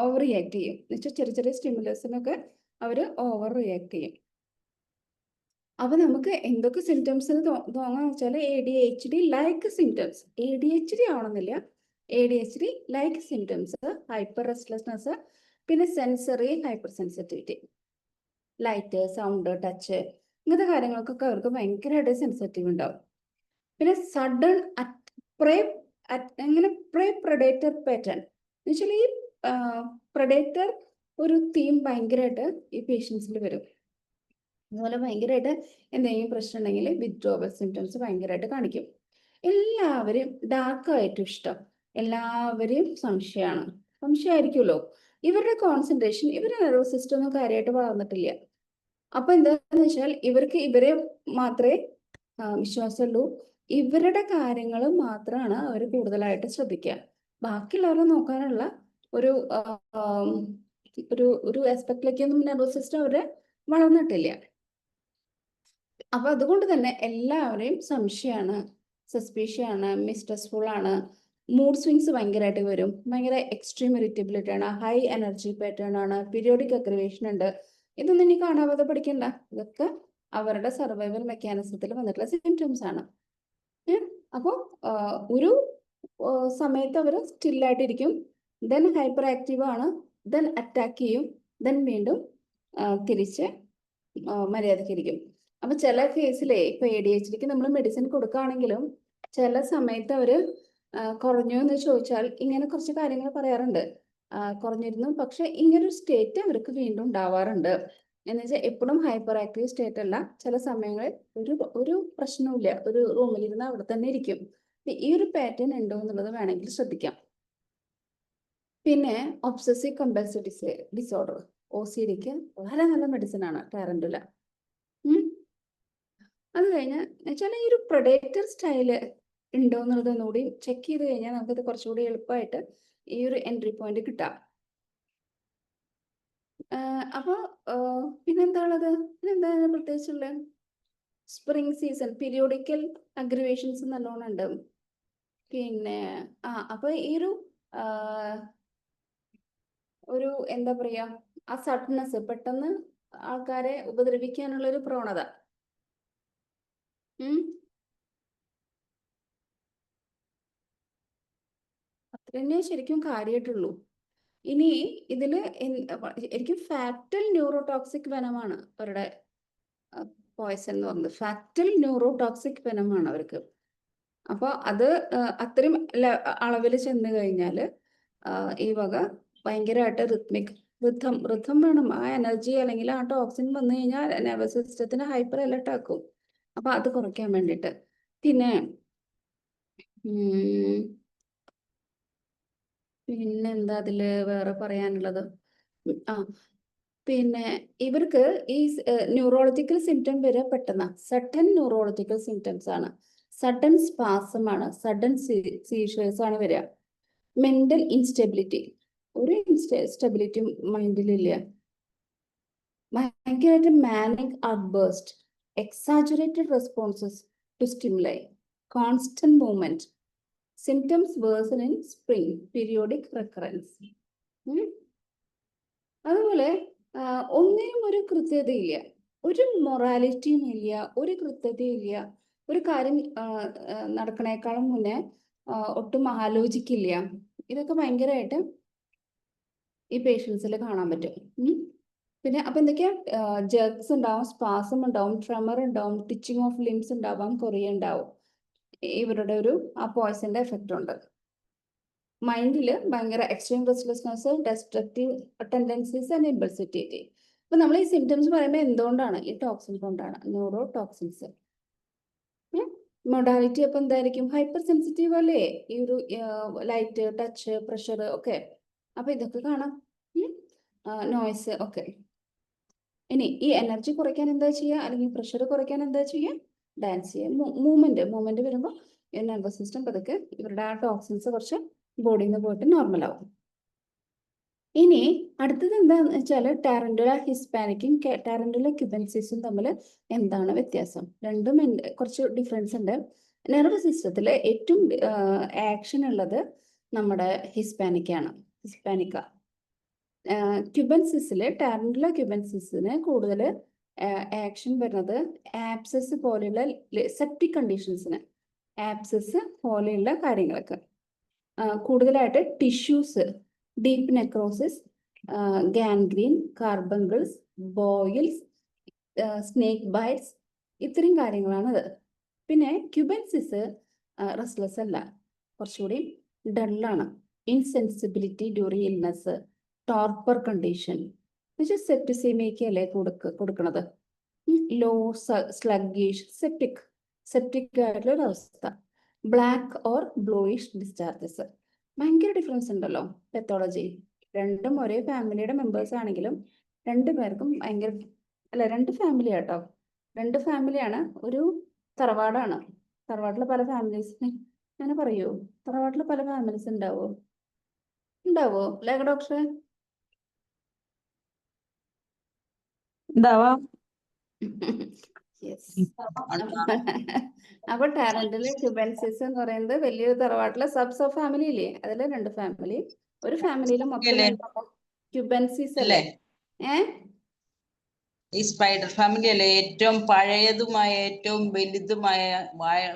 ഓവർ റിയാക്ട് ചെയ്യും. എന്നുവെച്ചാൽ ചെറിയ ചെറിയ സ്റ്റിമുലസിനൊക്കെ അവർ ഓവർ റിയാക്ട് ചെയ്യും. അപ്പൊ നമുക്ക് എന്തൊക്കെ സിംറ്റംസ് തോന്നാന്ന് വെച്ചാൽ ADHD ലൈക്ക് സിംറ്റംസ്. ADHD ആവണമെന്നില്ല, ADHD like symptoms, hyper restlessness, പിന്നെ sensory hyper sensitivity, light, sound, touch, ഇങ്ങനത്തെ കാര്യങ്ങൾക്കൊക്കെ അവർക്ക് ഭയങ്കരമായിട്ട് സെൻസിറ്റീവ് ഉണ്ടാവും. പിന്നെ സഡൻ പ്രേ പ്രഡേറ്റർ പാറ്റേൺ എന്ന് വെച്ചാൽ ഈ പ്രഡേറ്റർ ഒരു തീം ഭയങ്കരമായിട്ട് ഈ പേഷ്യൻസിൽ വരും. അതുപോലെ ഭയങ്കരമായിട്ട് എന്തെങ്കിലും പ്രശ്നം ഉണ്ടെങ്കിൽ വിത്ഡ്രോവൽ സിംറ്റംസ് ഭയങ്കരമായിട്ട് കാണിക്കും. എല്ലാവരും ഡാർക്കായിട്ടും ഇഷ്ടം, എല്ലാവരെയും സംശയമായിരിക്കുമല്ലോ. ഇവരുടെ കോൺസെൻട്രേഷൻ, ഇവരുടെ നെർവസ് സിസ്റ്റം ഒന്നും കാര്യമായിട്ട് വളർന്നിട്ടില്ല. അപ്പൊ എന്താന്ന് വെച്ചാൽ ഇവർക്ക് ഇവരെ മാത്രമേ വിശ്വാസമുള്ളൂ. ഇവരുടെ കാര്യങ്ങൾ മാത്രമാണ് അവർ കൂടുതലായിട്ട് ശ്രദ്ധിക്കുക. ബാക്കിയുള്ളവരെ നോക്കാനുള്ള ഒരു ഒരു ആസ്പെക്റ്റിലേക്കൊന്നും നെർവസ് സിസ്റ്റം അവരെ വളർന്നിട്ടില്ല. അപ്പൊ അതുകൊണ്ട് തന്നെ എല്ലാവരെയും സംശയമാണ്, സസ്പീഷ്യയാണ്, മിസ്ട്രസ്ഫുൾ ആണ്, മൂഡ് സ്വിങ്സ് ഭയങ്കരമായിട്ട് വരും, ഭയങ്കര എക്സ്ട്രീം ഇറിറ്റബിലിറ്റി ആണ്, ഹൈ എനർജി പാറ്റേൺ ആണ്, പീരിയോഡിക് അഗ്രവേഷൻ ഉണ്ട്. ഇതൊന്നും ഇനി കാണാതെ പഠിക്കണ്ട. ഇതൊക്കെ അവരുടെ സർവൈവൽ മെക്കാനിസത്തിൽ വന്നിട്ടുള്ള സിംറ്റംസ് ആണ്. അപ്പോൾ ഒരു സമയത്ത് അവർ സ്റ്റില്ലായിട്ടിരിക്കും, ദെൻ ഹൈപ്പർ ആക്റ്റീവ് ആണ്, ദെൻ അറ്റാക്ക് ചെയ്യും, ദെൻ വീണ്ടും തിരിച്ച് മര്യാദയ്ക്ക് ഇരിക്കും. അപ്പൊ ചില കേസിലെ ഇപ്പൊ ADHDക്ക് നമ്മൾ മെഡിസിൻ കൊടുക്കുകയാണെങ്കിലും ചില സമയത്ത് അവര് കുറഞ്ഞു എന്ന് ചോദിച്ചാൽ ഇങ്ങനെ കുറച്ച് കാര്യങ്ങൾ പറയാറുണ്ട്. കുറഞ്ഞിരുന്നു, പക്ഷെ ഇങ്ങനൊരു സ്റ്റേറ്റ് അവർക്ക് വീണ്ടും ഉണ്ടാവാറുണ്ട്. എന്ന് വെച്ചാൽ എപ്പോഴും ഹൈപ്പർ ആക്റ്റീവ് സ്റ്റേറ്റ് അല്ല, ചില സമയങ്ങളിൽ ഒരു പ്രശ്നവുമില്ല, ഒരു റൂമിലിരുന്ന് അവിടെ തന്നെ ഇരിക്കും. ഈ ഒരു പാറ്റേൺ ഉണ്ടോ എന്നുള്ളത് വേണമെങ്കിൽ ശ്രദ്ധിക്കാം. പിന്നെ ഒബ്സസീവ് കമ്പൽസീവ് ഡിസോർഡർ, OCDക്ക് വളരെ നല്ല മെഡിസിൻ ആണ് ടാരന്റുല. അത് കഴിഞ്ഞ് വെച്ചാൽ ഈ ഒരു പ്രൊഡേറ്റർ സ്റ്റൈല് ഉണ്ടോ എന്നുള്ളത് ഒന്നുകൂടി ചെക്ക് ചെയ്ത് കഴിഞ്ഞാൽ നമുക്കത് കുറച്ചുകൂടി എളുപ്പമായിട്ട് ഈ ഒരു എൻട്രി പോയിന്റ് കിട്ടാം. അപ്പോൾ പിന്നെന്താണുള്ളത്, പ്രത്യേകിച്ചുള്ളത് സ്പ്രിംഗ് സീസൺ പീരിയോഡിക്കൽ അഗ്രവേഷൻസ് നല്ലോണം ഉണ്ട്. പിന്നെ അപ്പൊ ഈ ഒരു എന്താ പറയാ, ആ സഡ്നെസ്, പെട്ടെന്ന് ആൾക്കാരെ ഉപദ്രവിക്കാനുള്ള ഒരു പ്രവണത. അത്രന്നെ ശരിക്കും കാര്യമായിട്ടുള്ളൂ. ഇനി ഇതില് ശരിക്കും ഫാക്ടൽ ന്യൂറോടോക്സിക് വെനമാണ് അവരുടെ പോയ്സൺ എന്ന് പറയുന്നത്. ഫാക്ടൽ ന്യൂറോടോക്സിക് വെനമാണ് അവർക്ക്. അപ്പൊ അത് അത്രയും അളവിൽ ചെന്ന് കഴിഞ്ഞാൽ ഈ വക ഭയങ്കരമായിട്ട് റിഥം വേണം. ആ എനർജി അല്ലെങ്കിൽ ആ ടോക്സിൻ വന്നു കഴിഞ്ഞാൽ നെർവസ് സിസ്റ്റത്തിന് ഹൈപ്പർ അലർട്ട് ആക്കും. അപ്പൊ അത് കുറയ്ക്കാൻ വേണ്ടിയിട്ട്. പിന്നെന്താ അതില് വേറെ പറയാനുള്ളത്? പിന്നെ ഇവർക്ക് ഈ ന്യൂറോളജിക്കൽ സിംറ്റം വരെ പെട്ടെന്ന് സഡൻ ന്യൂറോളജിക്കൽ സിംറ്റംസ് ആണ്, സഡൻ സ്പാസം ആണ്, സഡൻ സീഷേഴ്സ് ആണ് വരിക. മെന്റൽ ഇൻസ്റ്റെബിലിറ്റി, ഒരു സ്റ്റെബിലിറ്റി മൈൻഡിലില്ല. ഭയങ്കരമായിട്ട് manic outburst, exaggerated responses to stimuli, constant movement, symptoms worsen in spring, periodic recurrence. അതുപോലെ ഒന്നിനും ഒരു കൃത്യതയില്ല, ഒരു മൊറാലിറ്റിയും ഇല്ല, ഒരു കൃത്യതയും ഇല്ല. ഒരു കാര്യം നടക്കണേക്കാളും മുന്നേ ഒട്ടും ആലോചിക്കില്ല. ഇതൊക്കെ ഭയങ്കരമായിട്ട് ഈ പേഷ്യൻസിൽ കാണാൻ പറ്റും. പിന്നെ അപ്പൊ എന്തൊക്കെയാ ജെർക്സ് ഉണ്ടാവും, സ്പാസം ഉണ്ടാവും, ട്രെമർ ഉണ്ടാവും, ടിച്ചിങ് ഓഫ് ലിംസ് ഉണ്ടാവാം, കൊറിയ ഉണ്ടാവും. ഇവരുടെ ഒരു ആ പോയ്സന്റെ എഫക്റ്റ് ഉണ്ട്. മൈൻഡിൽ ഭയങ്കര extreme restlessness, destructive tendencies and impulsivity. അപ്പൊ നമ്മൾ ഈ സിംറ്റംസ് പറയുമ്പോൾ എന്തുകൊണ്ടാണ്? ഈ ടോക്സിൻ കൊണ്ടാണ്, ന്യൂറോ ടോക്സിൻസ്. മൊഡാലിറ്റി അപ്പൊ എന്തായിരിക്കും? ഹൈപ്പർ സെൻസിറ്റീവ് അല്ലേ ഈ ഒരു ലൈറ്റ്, ടച്ച്, പ്രഷർ ഒക്കെ. അപ്പൊ ഇതൊക്കെ കാണാം. നോയ്സ് ഒക്കെ. ഇനി ഈ എനർജി കുറയ്ക്കാൻ എന്താ ചെയ്യുക, അല്ലെങ്കിൽ പ്രഷർ കുറയ്ക്കാൻ എന്താ ചെയ്യുക? ഡാൻസ് ചെയ്യുക. മൂവ്മെന്റ് വരുമ്പോൾ നെർവസ് സിസ്റ്റം പതുക്കെ ഇവരുടെ ആ ടോക്സിൻസ് കുറച്ച് ബോഡിയിൽ നിന്ന് പോയിട്ട് നോർമൽ ആവും. ഇനി അടുത്തത് എന്താന്ന് വെച്ചാൽ ടാരന്റുല ഹിസ്പാനിക്കും ടാരന്റുല ക്യുബൻസിസും തമ്മിൽ എന്താണ് വ്യത്യാസം? രണ്ടും കുറച്ച് ഡിഫറൻസ് ഉണ്ട്. നെർവസ് സിസ്റ്റത്തിൽ ഏറ്റവും ആക്ഷൻ ഉള്ളത് നമ്മുടെ ഹിസ്പാനിക്ക. ക്യുബൻസിസിൽ ടാരന്റുല ക്യുബൻസിസിന് കൂടുതൽ ആക്ഷൻ വരുന്നത് ആപ്സസ് പോലെയുള്ള സെപ്റ്റിക് കണ്ടീഷൻസിന്, ആപ്സസ് പോലെയുള്ള കാര്യങ്ങൾക്ക്. കൂടുതലായിട്ട് tissues, deep necrosis, gangrene, carbuncles, boils, snake bites, ഇത്രയും കാര്യങ്ങളാണത്. പിന്നെ ക്യുബൻസിസ് റെസ്റ്റ്ലെസ് അല്ല, കുറച്ചുകൂടി ഡള്ളാണ്. Insensibility during illness, torpor condition, എന്നുവെച്ചാൽ സെപ്റ്റിസീമിയയ്ക്ക് അല്ലേ കൊടുക്കണത്. ലോ സ്ലഗിഷ്, സെപ്റ്റിക് ആയിട്ടുള്ള ഒരു അവസ്ഥ. Black or bluish discharges. ഭയങ്കര ഡിഫറൻസ് ഉണ്ടല്ലോ പെത്തോളജി. രണ്ടും ഒരേ ഫാമിലിയുടെ മെമ്പേഴ്സ് ആണെങ്കിലും രണ്ടുപേർക്കും ഭയങ്കര അല്ല, രണ്ട് ഫാമിലി ആട്ടോ, രണ്ട് ഫാമിലിയാണ്. ഒരു തറവാടാണ്. തറവാട്ടിലെ പല ഫാമിലീസിന് അങ്ങനെ പറയൂ, തറവാട്ടിലെ പല ഫാമിലീസ് ഉണ്ടാവോ ലേഖ ഡോക്ടറെ? ഉണ്ടാവാം. യെസ്. അപ്പൊ ടാരന്റില് ക്യുബൻസിസ് എന്ന് പറയുന്നത് വലിയൊരു തറവാട്ടിലെ സബ് ഫാമിലി ഇല്ലേ, അതിലെ രണ്ട് ഫാമിലി. ഒരു ഫാമിലിയിൽ മൊത്തം ക്യുബൻസിസ് അല്ലേ? ഈ സ്പൈഡർ ഫാമിലി അല്ലേ ഏറ്റവും പഴയതുമായ ഏറ്റവും വലുതുമായ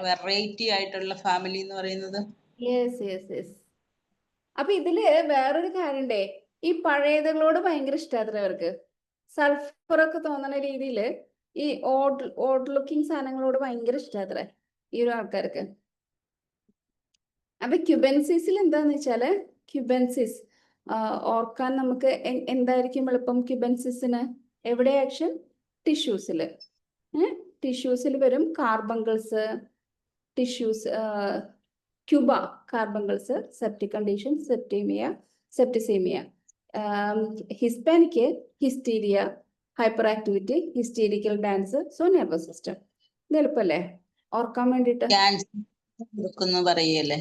വെറൈറ്റി ആയിട്ടുള്ള ഫാമിലി എന്ന് പറയുന്നത്? യെസ്. അപ്പൊ ഇതില് വേറൊരു കാര്യണ്ടേ, ഈ പഴയതുകളോട് ഭയങ്കര ഇഷ്ടമാത്ര അവർക്ക്. സൾഫർ ഒക്കെ തോന്നുന്ന രീതിയില് ഈ ഓഡ് ലുക്കിംഗ് സാധനങ്ങളോട് ഭയങ്കര ഇഷ്ടമാത്ര ഈ ഒരു ആൾക്കാർക്ക്. അപ്പൊ ക്യുബൻസിസിൽ എന്താന്ന് വെച്ചാല്, ക്യുബൻസിസ് ഓർക്കാൻ നമുക്ക് എന്തായിരിക്കും എളുപ്പം? ക്യുബൻസിസിന് എവിടെ ആക്ഷൻ? ടിഷ്യൂസിൽ വരും. Carbuncles, tissues, Cuba, carbuncles, septic condition, septicaemia. Hispanic hysteria, hyper activity, hysterical dance, so nervous system. ഇത് എളുപ്പല്ലേ ഓർക്കാൻ വേണ്ടിട്ട്? പറയല്ലേ?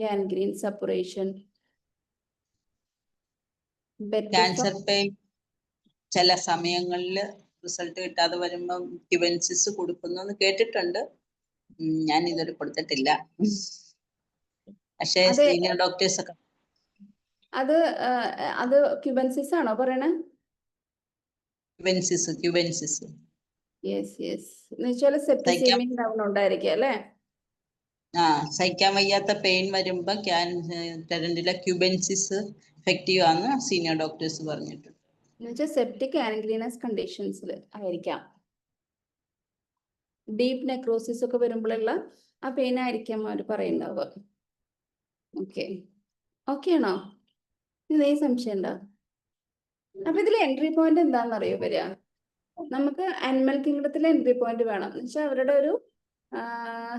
ഗാൻഗ്രീൻ, സപ്പറേഷൻ, ക്യാൻസർ പെയിൻ ചില സമയങ്ങളിൽ റിസൾട്ട് കിട്ടാതെ വരുമ്പോൾ ക്യുബൻസിസ് കൊടുക്കുന്നു കേട്ടിട്ടുണ്ട്. ഞാൻ ഇതുവരെ കൊടുത്തിട്ടില്ല. പക്ഷേ സീനിയർ ഡോക്ടേഴ്സ് ഒക്കെ അത് ക്യുബൻസിസ് ആണോ പറയണേ? ക്യുബൻസിസ്. യെസ്. എന്നുവെച്ചാല് സെപ്റ്റിസീമിയ ഡൗൺ ഉണ്ടായിരിക്കും അല്ലേ? സഹിക്കാൻ വയ്യാത്ത പെയിൻ വരുമ്പോ ടാരന്റുല ക്യുബൻസിസ് എഫക്റ്റീവ് ആണെന്ന് സീനിയർ ഡോക്ടേഴ്സ് പറഞ്ഞിട്ടുണ്ട്. എന്നുവെച്ചാൽ സെപ്റ്റിക് ആൻഗ്രീനസ് കണ്ടീഷൻസിൽ ആയിരിക്കാം. ഡീപ്പ് നെക്രോസിസ് ഒക്കെ വരുമ്പോഴുള്ള ആ പെയിൻ ആയിരിക്കാം അവർ പറയുന്നത്. ഓക്കെ ആണോ? ഇതേ സംശയം ഉണ്ടോ? അപ്പൊ ഇതിൽ എൻട്രി പോയിന്റ് എന്താണെന്ന് അറിയോ വരിക? നമുക്ക് അനിമൽ കിങ്ഡത്തിലെ എൻട്രി പോയിന്റ് വേണം. എന്ന് വെച്ചാൽ അവരുടെ ഒരു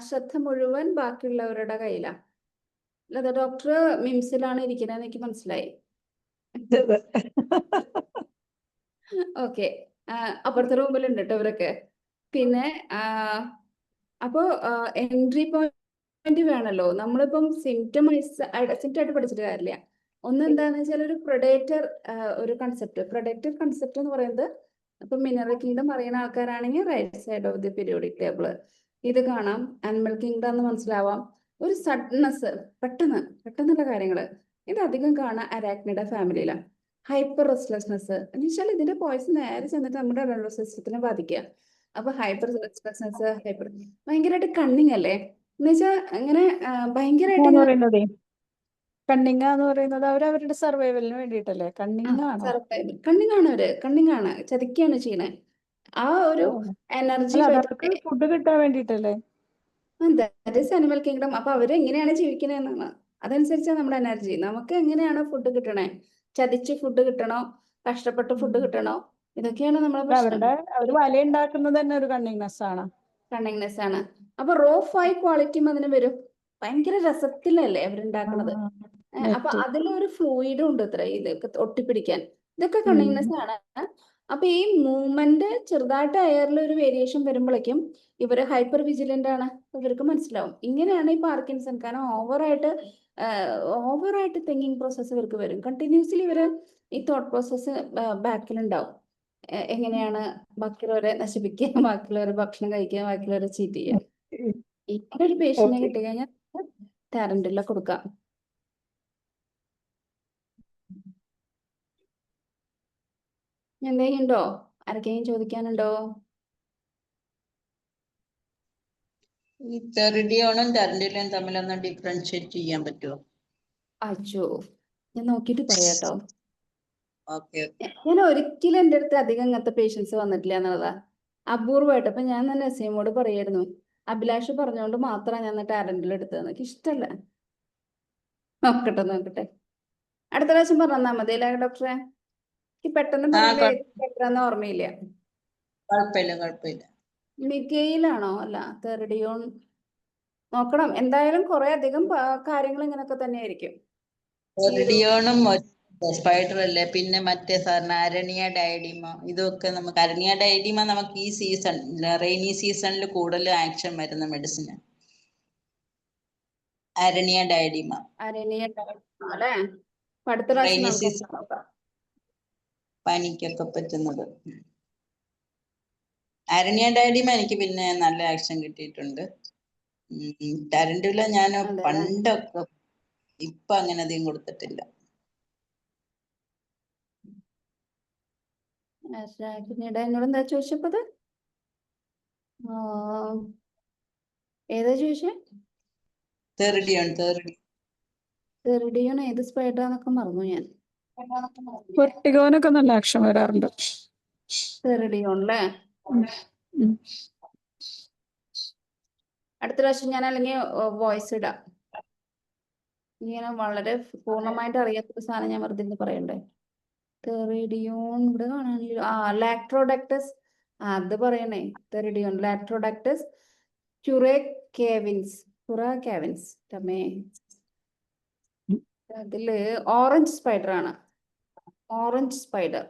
ശ്രദ്ധ മുഴുവൻ ബാക്കിയുള്ളവരുടെ കയ്യിലാണ്. അല്ലാതെ ഡോക്ടർ മിംസിലാണ് ഇരിക്കുന്നത് എനിക്ക് മനസ്സിലായി. ഓക്കെ, അപ്പുറത്തെ റൂമിലുണ്ട് കേട്ടോ ഇവരൊക്കെ. പിന്നെ അപ്പോ എൻട്രി പോയിന്റ് വേണമല്ലോ. നമ്മളിപ്പം സിംറ്റം ആയിട്ട് പഠിച്ചിട്ട് കാര്യമില്ല. ഒന്ന് എന്താന്ന് വെച്ചാൽ ഒരു പ്രൊഡേറ്റർ കൺസെപ്റ്റ് എന്ന് പറയുന്നത്, ഇപ്പൊ മിനറൽ കിങ്ഡം അറിയുന്ന ആൾക്കാരാണെങ്കിൽ right side of the periodic table ഇത് കാണാം. ആനിമൽ കിങ്ഡം എന്ന് മനസ്സിലാവാം. ഒരു സഡ്നെസ്, പെട്ടെന്നുള്ള കാര്യങ്ങള് ഇത് അധികം കാണാം അരാക്നിഡ ഫാമിലിയിലാണ്. ഹൈപ്പർ റെസ്റ്റ്ലെസ്നെസ് എന്ന് വെച്ചാൽ ഇതിന്റെ പോയ്സ് നേരെ ചെന്നിട്ട് നമ്മുടെ നെർവസ് സിസ്റ്റത്തിനെ ബാധിക്കുക. അപ്പൊ ഹൈപ്പർ റെസ്റ്റ്ലെസ്നെസ്, ഭയങ്കരമായിട്ട് കണ്ണിങ് അല്ലേ? എന്ന് വെച്ചാൽ അങ്ങനെ ഭയങ്കരമായിട്ട് കണ്ണിങ്ങ എന്ന് പറയുന്നത് അവരവരുടെ സർവൈവലിന് വേണ്ടിയിട്ടല്ലേ? കണ്ണിങ്ങ ആണോ? സർവൈവൽ കണ്ണിങ് ആണ് ചതിക്കുകയാണ് ചെയ്യണേ. ആ ഒരു എനർജി അല്ല, അത് അവർക്ക് ഫുഡ് കിട്ടാൻ വേണ്ടിയിട്ടല്ലേ? That is animal kingdom. അപ്പൊ അവര് എങ്ങനെയാണ് ജീവിക്കണേന്നാണ്, അതനുസരിച്ചാണ് നമ്മുടെ എനർജി. നമുക്ക് എങ്ങനെയാണ് ഫുഡ് കിട്ടണേ? ചതിച്ച് ഫുഡ് കിട്ടണോ, കഷ്ടപ്പെട്ട് ഫുഡ് കിട്ടണോ? ഇതൊക്കെയാണ് നമ്മുടെ പ്രശ്നം. അവര് വല ഉണ്ടാക്കുന്നത് തന്നെ ഒരു കണ്ണിങ്നെസ് ആണ്. കണ്ണിങ്നെസ് ആണ്. അപ്പൊ റോ 5 ക്വാളിറ്റിയും അതിന് വരും. ഭയങ്കര രസത്തിലല്ലേ അവരുണ്ടാക്കണത്. അപ്പൊ അതിലൊരു ഫ്ലൂയിഡും ഉണ്ട് ഇത്ര ഇതൊക്കെ ഒട്ടിപ്പിടിക്കാൻ. ഇതൊക്കെ കണ്ണിങ്നെസ് ആണ്. അപ്പൊ ഈ മൂവ്മെന്റ് ചെറുതായിട്ട് എയറിൽ ഒരു വേരിയേഷൻ വരുമ്പോഴേക്കും ഇവര് ഹൈപ്പർ വിജിലന്റ് ആണ്. ഇവർക്ക് മനസ്സിലാവും ഇങ്ങനെയാണ് ഈ പാർക്കിൻസൺ. കാരണം ഓവറായിട്ട് തിങ്കിങ് പ്രോസസ്സ് ഇവർക്ക് വരും. കണ്ടിന്യൂസ്ലി ഇവര് ഈ തോട്ട് പ്രോസസ്സ് ബാക്കിലുണ്ടാവും. എങ്ങനെയാണ് ബാക്കിയുള്ളവരെ നശിപ്പിക്കുക, ബാക്കിയുള്ളവരെ ഭക്ഷണം കഴിക്കുക, ബാക്കിയുള്ളവരെ ചീറ്റ് ചെയ്യുക. ഇങ്ങനെ ഒരു പേഷ്യന്റിനെ കിട്ടി കഴിഞ്ഞാൽ ടാരന്റുല കൊടുക്കാം. എന്തെങ്കിലും ഉണ്ടോ? ആർക്കെങ്കിലും ചോദിക്കാനുണ്ടോ? ഈ ടെറിഡിയോണും ടാരന്റുലയും തമ്മിലൊന്ന് ഡിഫറൻഷിയേറ്റ് ചെയ്യാൻ പറ്റുമോ? അച്ചോ, ഞാൻ നോക്കിയിട്ട് പറയാട്ടോ. ഓക്കെ. ഞാൻ ഒരിക്കലും എൻ്റെ അടുത്ത് അധികം ഇങ്ങനത്തെ പേഷ്യൻസ് വന്നിട്ടില്ല എന്നുള്ളതാ. അപൂർവമായിട്ട്. അപ്പൊ ഞാൻ തന്നെ നസീമോട് പറയായിരുന്നു, അഭിലാഷ് പറഞ്ഞുകൊണ്ട് മാത്രമാണ് ഞാൻ ടാരന്റുല എടുത്തത്. എനിക്ക് ഇഷ്ടമല്ല. നോക്കട്ടെ. അടുത്ത പ്രാവശ്യം പറഞ്ഞാൽ മതി അല്ലേ ഡോക്ടറെ? എനിക്ക് പെട്ടെന്ന് പറയുമ്പോ എത്രയാന്ന് ഓർമ്മയില്ല. കുഴപ്പമില്ല. മിഗയിലാണോ? അല്ല, തെറിഡിയോൺ നോക്കണം. എന്തായാലും കുറെ അധികം കാര്യങ്ങൾ ഇങ്ങനൊക്കെ തന്നെ ആയിരിക്കും. ടെറിഡിയോണും സ്പൈഡർ അല്ലേ. പിന്നെ മറ്റേ സാറിന് അരണിയ ഡയഡിമ, ഇതൊക്കെ നമുക്ക് അരണിയ ഡയഡിമ നമുക്ക് ഈ സീസൺ റെയിനി സീസണിൽ കൂടുതൽ ആക്ഷൻ വരുന്ന മെഡിസിൻ. അരണിയ ഡയഡിമ അല്ലേ? അടുത്ത പ്രാവശ്യം റെയിനി നമുക്ക് സീസൺ നോക്കാം. പനിക്കൊക്കെ പറ്റുന്നത്. അരണിയ ഡയഡിമ എനിക്ക് പിന്നെ നല്ല ആക്ഷൻ കിട്ടിയിട്ടുണ്ട്. ടാരന്റുല ഞാൻ പണ്ടൊക്കെ, ഇപ്പൊ അങ്ങനെ അധികം കൊടുത്തിട്ടില്ല. പിന്നീട് എന്നോട് എന്താ ചോദിച്ചപ്പത്? ഏതാ ചോദിച്ചേ? തെറിഡിയോൺ ഏത് സ്പൈഡറാന്നൊക്കെ മറന്നു ഞാൻ. വെർട്ടിഗോനൊക്കെ നല്ല ആക്ഷൻ വരാറുണ്ട്. തെറിഡിയോൺ അല്ലേ? അടുത്ത പ്രാവശ്യം ഞാൻ അല്ലെങ്കിൽ വോയിസ് ഇടാം. ഇങ്ങനെ വളരെ പൂർണ്ണമായിട്ട് അറിയാത്തൊരു സാധനം ഞാൻ വെറുതെ പറയണ്ടേ. തെറിഡിയോൺ ഇവിടെ കാണാനില്ല. ലാക്ട്രോഡക്ടസ്, അത് പറയണേ. തെറിഡിയോൺ, ലാക്ട്രോഡക്ടസ് ക്യുറാക്കാവിൻസ്. അതില് ഓറഞ്ച് സ്പൈഡർ ആണ്. Orange spider.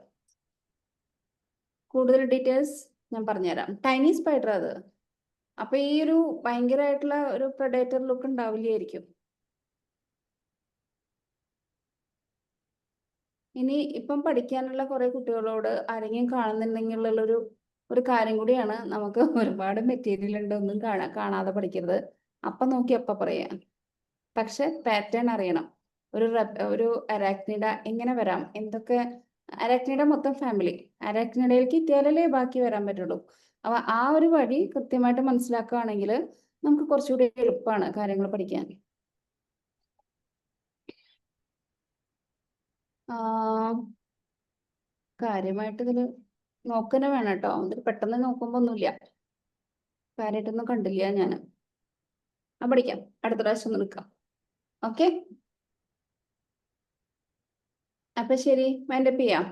കൂടുതൽ ഡീറ്റെയിൽസ് ഞാൻ പറഞ്ഞുതരാം. ടൈനി സ്പൈഡർ അത്. അപ്പൊ ഈ ഒരു ഭയങ്കരമായിട്ടുള്ള ഒരു പ്രഡേറ്റർ ലുക്ക് ഉണ്ടാവില്ലായിരിക്കും. ഇനി ഇപ്പം പഠിക്കാനുള്ള കുറെ കുട്ടികളോട് ആരെങ്കിലും കാണുന്നുണ്ടെങ്കിൽ ഒരു കാര്യം കൂടിയാണ്, നമുക്ക് ഒരുപാട് മെറ്റീരിയൽ ഉണ്ട്, ഒന്നും കാണാതെ പഠിക്കരുത്. അപ്പം നോക്കി അപ്പം പറയാം. പക്ഷെ പാറ്റേൺ അറിയണം. ഒരു അരാക്നിഡ എങ്ങനെ വരാം, എന്തൊക്കെ അരാക്നിഡ മൊത്തം ഫാമിലി, അരാക്നിഡയിലേക്ക് എത്തിയാലല്ലേ ബാക്കി വരാൻ പറ്റുള്ളൂ. അപ്പൊ ആ ഒരു വഴി കൃത്യമായിട്ട് മനസ്സിലാക്കുകയാണെങ്കിൽ നമുക്ക് കുറച്ചുകൂടി എളുപ്പമാണ് കാര്യങ്ങൾ പഠിക്കാൻ. കാര്യമായിട്ട് ഇതിൽ നോക്കന്നെ വേണം കേട്ടോ. ഇതിൽ പെട്ടെന്ന് നോക്കുമ്പോ ഒന്നുമില്ല, കാര്യമായിട്ടൊന്നും കണ്ടില്ല ഞാൻ. പഠിക്കാം, അടുത്ത പ്രാവശ്യം ഒന്ന് നിൽക്കാം. ഓക്കെ, അപ്പൊ ശരി, വൈൻഡപ്പ് ചെയ്യാം.